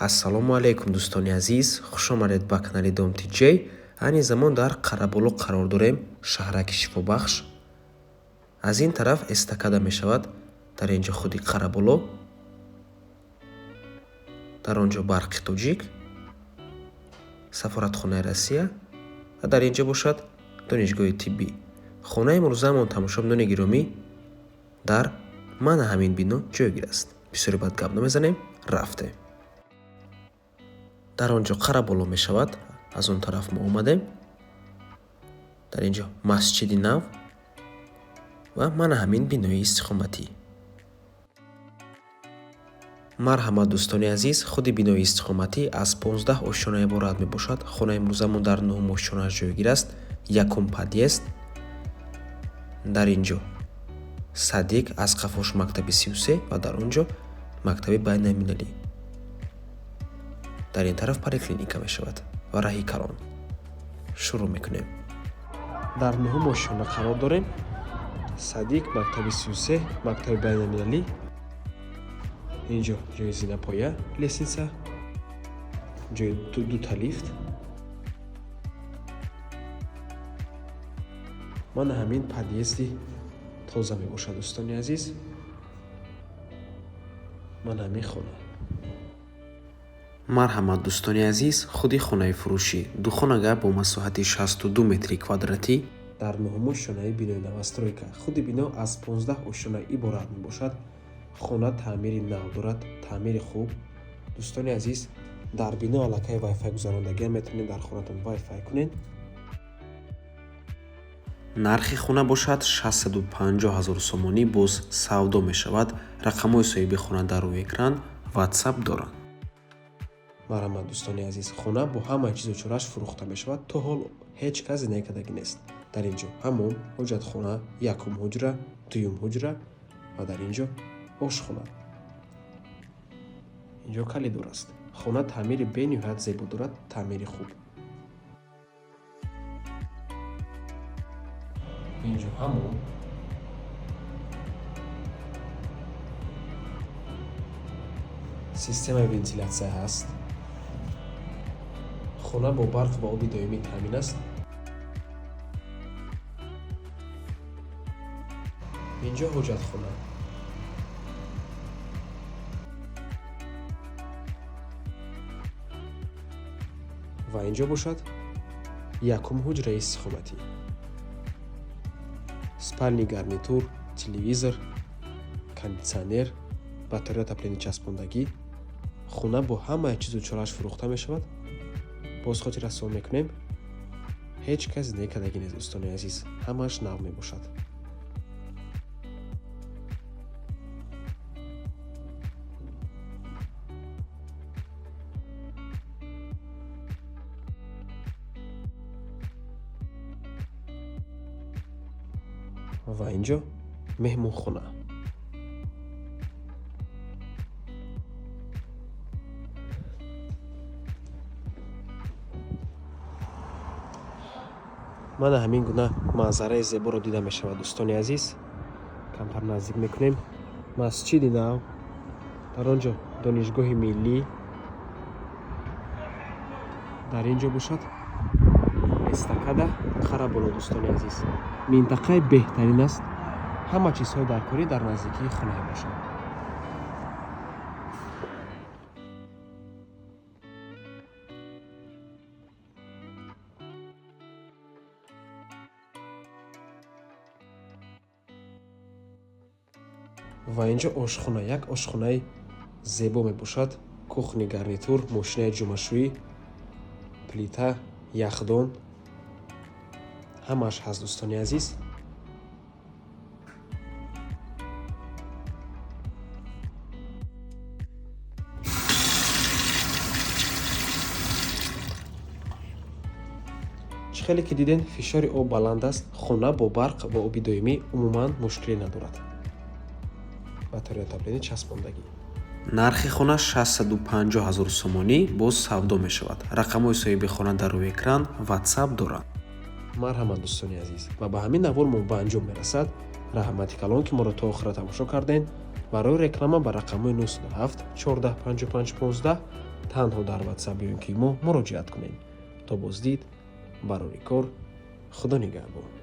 ассалому алайкум дӯстони азиз, хушомадед ба канали Dom TJ. айни замон дар Қараболо қарор дорем, шаҳраки шифобахш. аз ин тараф эстакада мешавад, дар инҷо худи Қараболо, дар онҷо барқи тоҷик, сафоратхонаи Россия ва дар инҷо бошад донишгоҳи тиббӣ. хонаи имрӯзаамон тамошобинони гиромӣ дар мана ҳамин бино ҷойгир аст. бисёре бад гап намезанем, рафтем. дар онҷо Қараболо мешавад, аз он тараф мо омадем. дар инҷо масҷиди нав ва мана ҳамин бинои истиқоматӣ. марҳамат дӯстони азиз, худи бинои истиқоматӣ аз 15 ошчона иборат мебошад. хонаи имрӯзаамон дар 9 ошчонааш ҷойгир аст. якум подъезд. дар инҷо садик аз қафош мактаби 33 ва дар онҷо мактаби байналмилалӣ. дар ин тараф поликлиника мешавад ва раҳи калон. шурӯъ мекунем. дар 9 ошчона қарор дорем. садик, мактаби 33, мактаби байналмилалӣ. инҷо ҷои зинапоя, лесница, ҷои дута лифт. мана ҳамин подъезди тоза мебошад дӯстони азиз. мана ҳамин хона. марҳамат дӯстони азиз, худи хонаи фурӯшӣ духонага бо масоҳати 62 метри квадратӣ дар 9 ошчонаи бинои новостройка. худи бино аз 15 ошчона иборат мебошад. хона таъмири нав дорад, таъмири хуб. дӯстони азиз, дар бино аллакай вайфай гузарондагӣ метавонед дар хонатон вайфай кунед. нархи хона бошад 650 000 сомонӣ. боз савдо мешавад. рақамҳои соҳиби хона дар рӯи экран ватсап доранд. марҳамат дӯстони азиз, хона бо ҳамаи чизу чораш фурӯхта мешавад. то ҳол ҳеҷ касе накардаги нест. дар инҷо ҳамом, ҳоҷатхона, якум ҳуҷра, дуюм ҳуҷра ва дар инҷо ошхона. инҷо калидор аст. хона таъмири бениҳоят зебо дорад, таъмири хуб. инҷо ҳамон, системаи вентилятсия ҳаст. хона бо барқ ва оби доимӣ таъмин аст. инҷо ҳоҷатхона. ва инҷо бошад якум ҳуҷраи истиқоматӣ. спальни гарнитур, телевизор, кондитсионер, батарея отоплени часпондагӣ. хона бо ҳамаи чизу чораш фурӯхта мешавад. боз хотир расон мекунем. ҳеҷ касе некардаги нест дӯстони азиз. ҳамааш нав мебошад. ва инҷо меҳмонхона. мана ҳамин гуна манзараи зеборо дида мешавад дӯстони азиз. камтар наздик мекунем. масҷиди нав, дар онҷо донишгоҳи миллӣ, дар инҷо бошад эстакада Қараболо. дӯстони азиз, минтақаи беҳтарин аст. ҳама чизҳои даркорӣ дар наздикии хона мебошад. ва инҷо ошхона, як ошхонаи зебо мебошад. кухни гарнитур, мошинаи ҷумашӯӣ, плита, яхдон, ҳамааш ҳаст дӯстони азиз. чӣ хеле ки диден, фишори об баланд аст. хона бо барқ ва оби доимӣ умуман мушкиле надорад. батарея отоплени часпондагӣ. нархи хона 650 000 сомонӣ. боз савдо мешавад. рақамҳои соҳиби хона дар рӯи экран ватсап доранд. марҳамат дӯстони азиз, ва ба ҳамин навор мо ба анҷом мерасад. раҳмати калон ки моро то охира тамошо кардем. барои реклама ба рақамҳои 97 14 55 15 танҳо дар ватсаби ки мо муроҷиат кунед. То боздид барори кор, худо нигаҳбон.